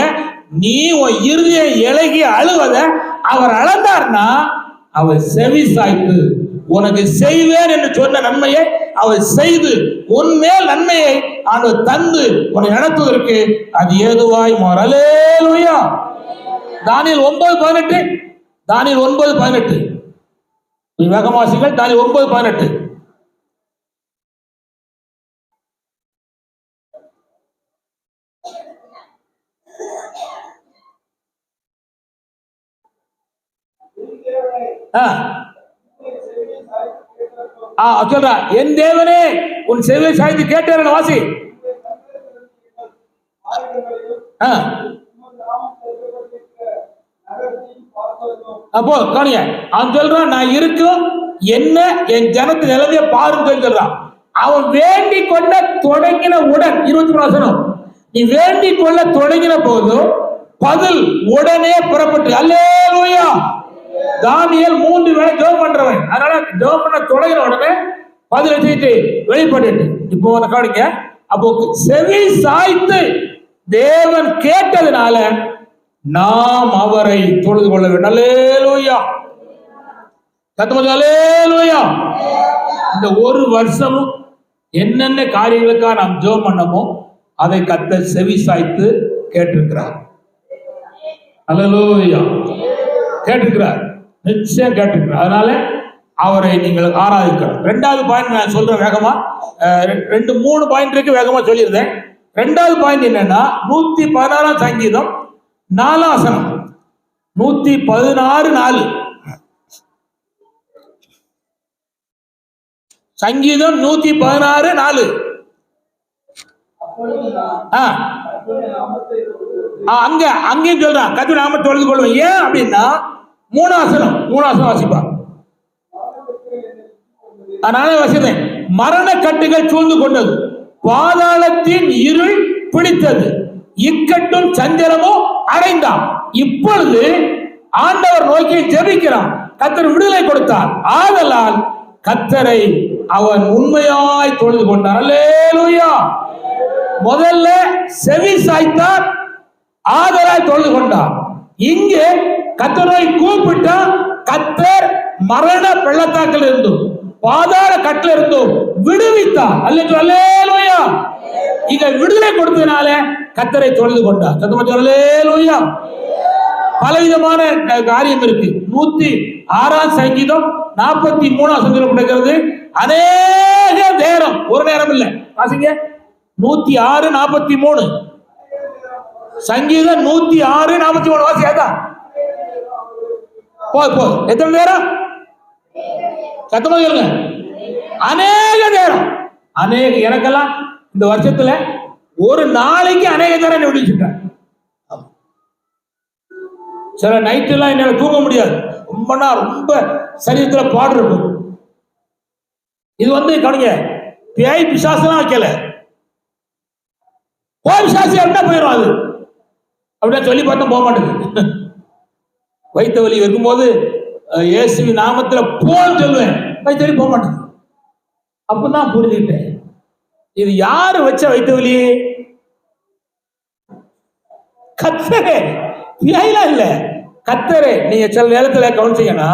நீ உன் இருதயம் இளகி அழுவத அவர் அளந்தார்னா அவர் செவி சாய்த்து உனக்கு செய்வேன் என்று சொன்ன நன்மையை அவர் செய்து உன்மேல் நன்மையை ஆண்டவர் தந்து உன்னை நடத்துவதற்கு அது ஏதுவாய் மாறும். அல்லேலூயா. தானியேல் 9:18. தானியேல் 9:18. வேகவாசிகள் தானியேல் 9:18. சொல்றா, என் தேவனே உன் செவியை சாய்த்து கேட்டார். வாசி. அப்போ கவனிங்க, அவன் சொல்றான், நான் இருக்கும் என்ன என் ஜனத்து நிலவைய பாருங்க சொல்றான். அவன் வேண்டிக் கொள்ள தொடங்கின உடன் 23 நீ வேண்டிக் கொள்ள தொடங்கின போதும் பதில் உடனே புறப்பட்டு. அல்லேலூயா. தானியேல் 3 வேளை ஜெபம் பண்றவன், அதனால ஜெபம் பண்ண தொடங்கின உடனே பதில் வச்சுட்டு வெளிப்பட்டு. இப்போ கவனிங்க, அப்போ செவி சாய்த்து தேவன் கேட்டதுனால நாம் அவரை தொழுது கொள்ள வேண்டும். அல்லேலூயா. அல்லேலூயா. இந்த ஒரு வருஷமும் என்னென்ன காரியங்களுக்காக நாம் ஜெபம் பண்ணமோ அதை கர்த்தர் செவி சாய்த்து கேட்டிருக்கிறார். அல்லேலூயா. கேட்டிருக்கிறார், நிச்சயம் கேட்டிருக்கிறார். அதனால அவரை நீங்கள் ஆராதிக்கணும். 2வது பாயிண்ட் நான் சொல்றேன் வேகமா. 2-3 பாயிண்ட் இருக்கு, வேகமா சொல்லியிருந்தேன். 2வது பாயிண்ட் என்னன்னா 116 சங்கீதம் 4 116:4. சங்கீதம் 116:4. அங்கேயும் சொல்றான், கர்த்தருடைய நாமத்தை தொழுது கொள்வேன். ஏன் அப்படின்னா 3 வாசிப்பா. அதனால வசித்தேன், மரண கட்டுகள் சூழ்ந்து கொண்டது, பாதாளத்தின் இருள் பிடித்தது, இக்கட்டும் சஞ்சலமும் அடைந்தான். இப்பொழுது ஆண்டவர் நோக்கி ஜெபிக்கிறான், கர்த்தர் விடுதலை கொடுத்தார். ஆதலால் கர்த்தரை அவன் உண்மையாய் தொழுது கொண்டார். அல்லேலூயா. முதல்ல செவி சாய்த்தார், ஆதலாய் தொழுது கொண்டார். இங்கே கர்த்தரை கூப்பிட்டா கர்த்தர் மரண பள்ளத்தாக்கில் இருந்தும் பாதாள கட்டில இருந்தும் விடுவித்தார். அல்லேலூயா. இங்க விடுதலை கொடுத்ததுனால கர்த்தரை தொழுது கொண்டார். அல்லேலூயா. பலவிதமான காரியம் இருக்கு. 106 சங்கீதம் 43 கிடைக்கிறது. அநேக நேரம், ஒரு நேரம் இல்ல. வாசிங்க 106:43 சங்கீதம் 106:43 வாசியாதா? எத்தனை நேரம்? சத்தமா சொல்லுங்க. அநேக நேரம். அநேக, எனக்கெல்லாம் இந்த வருஷத்துல ஒரு நாளைக்கு அநேக நேரம் விடுவிச்சுட்டேன். சில நைட்டு எல்லாம் என்னால தூங்க முடியாது, ரொம்ப சரீரத்துல பாடு இருக்கும். இது கவனிங்க, பேய் பிசாசெல்லாம் வைக்கல, பிசாசு அப்படின்னா போயிடும். அது அப்படின்னா சொல்லி பார்த்தா போக மாட்டேங்குது. வைத்த வலி இருக்கும்போது இயேசுவின் நாமத்துல போன்னு சொல்லுவேன், வைத்த வலி போக மாட்டேங்குது. அப்பதான் புரிஞ்சுக்கிட்டேன், இது யாரு வச்ச வைத்த வலி? கர்த்தரே, பேயெல்லாம் இல்ல, கத்தரே. நீங்க சில நேரத்துல கவனிச்சீங்கன்னா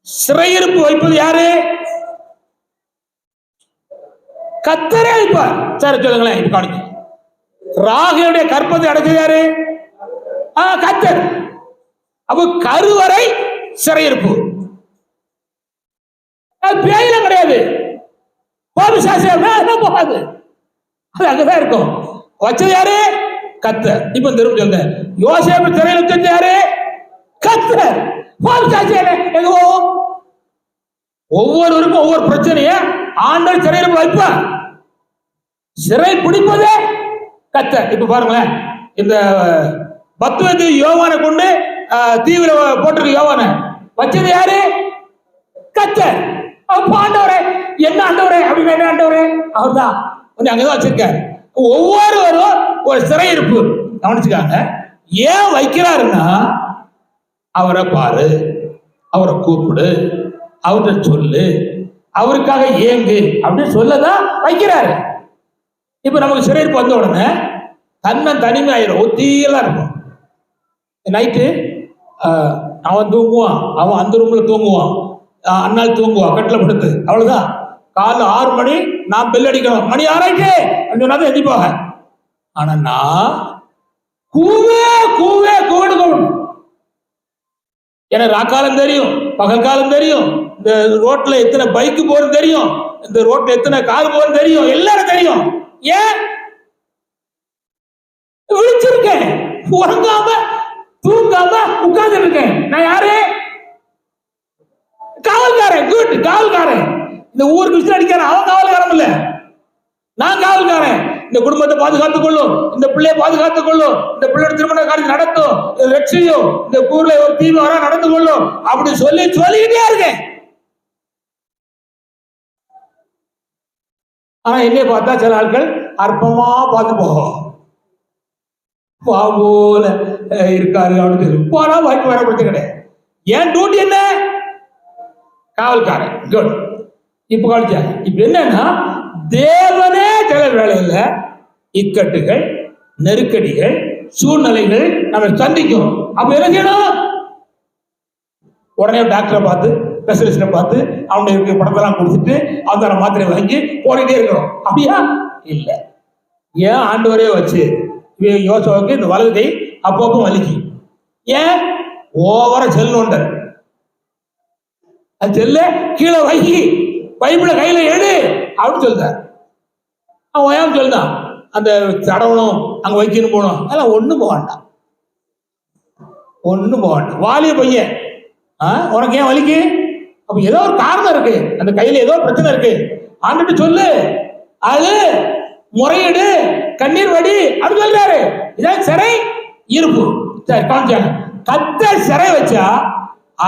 சிறையிருப்பு வைப்பது யாரு? கத்தரே வைப்பார். சரி சொல்லுங்களேன். இப்ப கவனிங்க, ராகேலுடைய கற்பத்தை அடைச்சது யாரு? கத்தர். அப்ப கருவறை சிறையிருப்பு. பேயிலும் கிடையாது, போகாது, அது அங்கதான் இருக்கும். வச்சது யாரு? கத்தர். இப்ப திரும்ப சொல்ல, யோசேப்பு சிறையில் வச்சது யாரு? கத்தர். எங்க போகும்? ஒவ்வொருவருக்கும் ஒவ்வொரு பிரச்சனைய ஆண்டவர் சிறையில் வைப்பார். சிறை பிடிப்பதே கத்தர். இப்ப பாருங்களேன், இந்த 10 வயது யோவானை கொண்டு தீவிர போட்டிருக்க யோவானை வச்சது யாரு? கத்தர். அப்ப ஆண்டவரே, என்ன ஆண்டவரே அப்படின்னு, என்ன ஆண்டவரே? அவர் தான் அங்கதான் வச்சிருக்காரு. ஒவ்வொருவரும் ஒரு சிறையிருப்பு. கவனிச்சுக்காங்க. ஏன் வைக்கிறாருன்னா, அவரை பாரு, அவரை கூப்பிடு, அவர்கிட்ட சொல்லு, அவருக்காக ஏங்கு அப்படின்னு சொல்லதான் வைக்கிறாரு. இப்ப நமக்கு சிறையிருப்பு வந்த உடனே தனிமை ஆயிரும், ஒத்தியெல்லாம் இருக்கும். நைட்டு அவன் தூங்குவான், அவன் அந்த ரூம்ல தூங்குவான், அண்ணாள் தூங்குவான் கட்டில படுத்து, அவ்வளவுதான். காலைல 6 மணி நான் பெல் அடிக்கணும், மணி 6 ஆயிட்டு சொன்னா எந்திப்பாங்க. ஆனா நான் கூவே கூவே கூவிடுக்கணும். எனக்கு ராக்காலம் தெரியும், பகல் காலம் தெரியும், இந்த ரோட்ல எத்தனை பைக்கு போறது தெரியும், இந்த ரோட்ல எத்தனை கார் போறது தெரியும், எல்லாரும் தெரியும். ஏன் விழிச்சிருக்கேன், உறங்காம தூங்காம உட்கார்ந்து இருக்கேன். நான் யாரு? காவல்காரன். குட், காவல்காரன். இந்த ஊருக்கு விசில் அடிக்கிறேன், அவன் காவல்காரன் இல்ல, நான் காவல்காரன். இந்த குடும்பத்தை பாதுகாத்துக் கொள்ளும், இந்த பிள்ளையை பாதுகாத்துக் கொள்ளும், இந்த பிள்ளையோட திருமண காரியம் நடத்தும், லட்சியம், இந்த ஊர்ல ஒரு தீமை வர நடந்து கொள்ளும் அப்படி சொல்லிக்கிட்டே இருக்கேன். ஆனா என்னைய பார்த்தா சில ஆட்கள் அற்பமா பார்த்து போகும், போல இருக்காரு அப்படின்னு போனா வாய்ப்பு வரப்படுத்த கிடையாது. ஏன் டியூட்டி என்ன? காவல்காரன். குட். இப்ப கவனிச்சா, இப்ப என்னன்னா, தேவனே சில வேளையில இக்கட்டுகள், நெருக்கடிகள், சூழ்நிலைகள் நம்ம சந்திக்கும். அப்ப என்ன செய்யணும்? உடனே டாக்டரை பார்த்து, ஸ்பெஷலிஸ்டை பார்த்து, அவனுடைய படத்தெல்லாம் கொடுத்துட்டு அந்த மாத்திரை வாங்கி போட்டுட்டே இருக்கிறோம். அப்படியா? இல்லை. ஏன் ஆண்டவரே வச்சு யோசுவாவுக்கு இந்த வலது கை அப்பப்போ வலிக்கு. ஏன்? ஓவர செல்லுண்டர். அது செல்ல கீழே வைக்கி, பைபிள கையில எடு அப்படின்னு சொல்றார். அவன் ஏன் சொல்லுதான், அந்த தடவணும், அங்க வைக்கணும், போகணும், அதெல்லாம் ஒண்ணும் போக வேண்டாம், ஒண்ணும் போக வேண்டாம். வாலிய பையன், உனக்கு ஏன் வலிக்கு? அப்ப ஏதோ ஒரு காரணம் இருக்கு, அந்த கையில ஏதோ பிரச்சனை இருக்கு, ஆண்டுட்டு சொல்லு, அது முறையீடு, கண்ணீர் வடி அப்படின்னு சொல்றாரு. இதான் சிறை இருப்பு. சரி, காமிச்சாங்க. கத்தர் சிறை வச்சா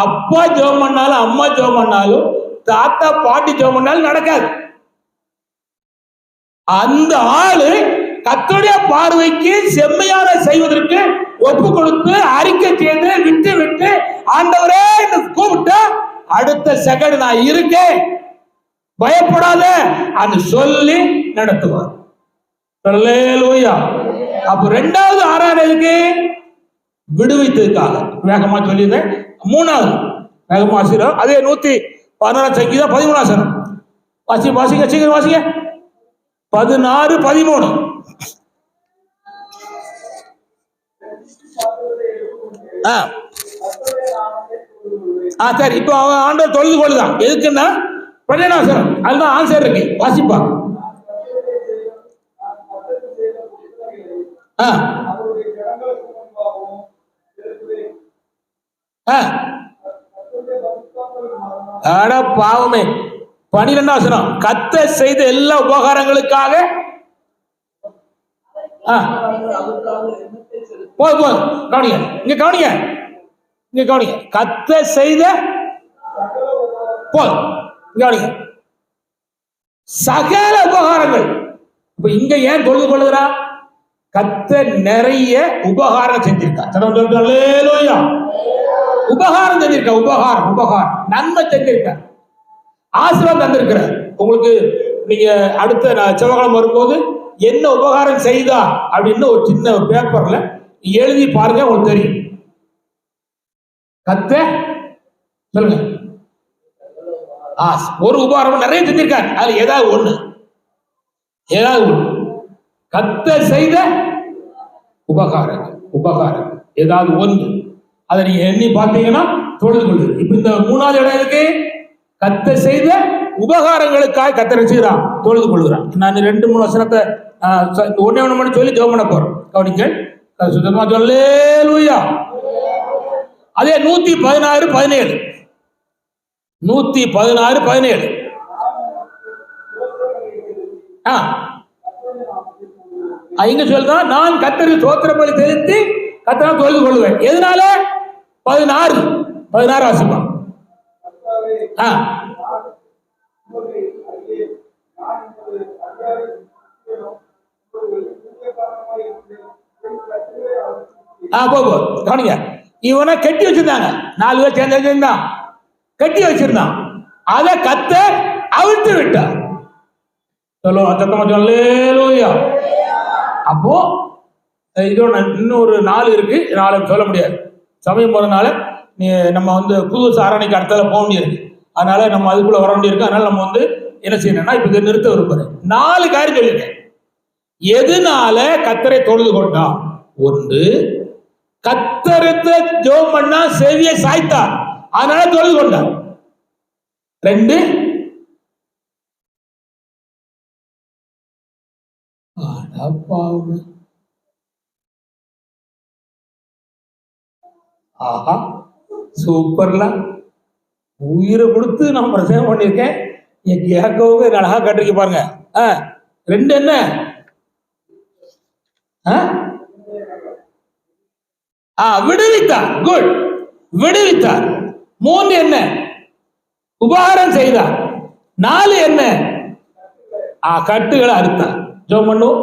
அப்பா ஜெபம் பண்ணாலும், அம்மா ஜெபம் பண்ணாலும், தாத்தா பாட்டி ஜெபம் பண்ணாலும் நடக்காது. அந்த ஆளு கர்த்தருடைய பார்வைக்கு செம்மையான செய்வதற்கு ஒப்பு கொடுத்து அறிக்கை செய்து விட்டு விட்டு ஆண்டவரே கூப்பிட்டா அடுத்த செகண்ட் நான் இருக்கேன், பயப்படாத అని சொல்லி நடத்துவார். அல்லேலூயா. அப்ப 2வது ஆராதனைக்கு விடுவித்ததுக்காக வேகமா சொல்லியிருந்தேன். 3வது வேகமா வாசிக்கிறோம். அதே 116 சங்கீதம் 13 வசனம் வாசிங்க, சீக்கிரம் வாசிங்க. 16, 13. சரி, இப்போ அவன் ஆண்டவர் தொழுது கொள்ளுதான். எதுக்குன்னா 17 வசனம், அதுதான் ஆன்சர் இருக்கு. வாசிப்பா. அட பாவமே. 12 வசனம், கர்த்தர் செய்த எல்லா உபகாரங்களுக்காக கவனிங்க, இங்க கவனிங்க, இங்க கவனிங்க. கர்த்தர் செய்த கவனிங்க சகல உபகாரங்கள். இப்ப இங்க ஏன் தொழுது கொள்ளுகிறா? கர்த்தர் நிறைய உபகாரம் செஞ்சிருக்கா. உபகாரம் செஞ்சிருக்கா, உபகாரம் உபகாரம் நன்மை செஞ்சிருக்கா, ஆசீர்வாதம் தந்திருக்கிறார் உங்களுக்கு. நீங்க அடுத்த செவ்வாய்க்கிழமை வரும்போது என்ன உபகாரம் செய்தா அப்படின்னு ஒரு சின்ன பேப்பர்ல எழுதி பாருங்க, உங்களுக்கு தெரியும். கத்த சொல்லுங்க. ஒரு உபகாரம் நிறைய செஞ்சிருக்காரு, அதுல ஏதாவது ஒண்ணு கத்த செய்த உபகாரம் ஏதாவது ஒன்று அதை நீங்க எண்ணி பார்த்தீங்கன்னா தொழுது கொள்ளுது. இப்ப இந்த 3வது இடம் இருக்கு, கத்த செய்த உபகாரங்களுக்காக கத்தரை செய்யறான், தொழுது கொள்கிறான். நான் 2-3 வசனத்தை ஒன்னே ஒண்ணு மட்டும் சொல்லி ஜெபம் பண்ண போறோம், கவனிங்கள். சுத்தமா அல்லேலூயா. அதே 116:17 116:17 இங்க சொல்றான், நான் கர்த்தருக்கு ஸ்தோத்திர பலி செலுத்தி கர்த்தரை தொழுது கொள்வேன். எதனால? 16 வாசிப்பான். கவனிங்க, இவனை கட்டி வச்சிருந்தாங்க, 4 பேர் சேர்ந்து வச்சிருந்தான், கட்டி வச்சிருந்தான், அதை கர்த்தர் அவிழ்த்து விட்டார். அல்லேலூயா. அப்போ இதோட இன்னொரு 4 இருக்கு, 4 சொல்ல முடியாது, சமயம் போறதுனால நம்ம புது சாரணைக்கு அடுத்தால போக வேண்டியிருக்கு, அதனால நம்ம அதுக்குள்ள வர வேண்டியிருக்கு. அதனால நம்ம என்ன செய்யணும்னா இப்ப இதை நிறுத்த விரும்புறேன். 4 காரியம் சொல்லிருக்கேன். எதனால கர்த்தரை தொழுது கொண்டான்? 1, கர்த்தரத்தை ஜெபம் பண்ணா செவியை சாய்த்தார், அதனால தொழுது கொண்டார். 2, ஆஹா சூப்பர்ல, உயிரை கொடுத்து நான் பிரசவம் பண்ணிருக்கேன், கேட்கவும் அழகா கட்டிருக்க பாருங்க. 2 என்ன? விடுவித்தார். குட், விடுவித்தார். 3 என்ன? உபகாரம் செய்தார். 4 என்ன? கட்டுகளை அறுத்தார். ஜெபம் பண்ணும்.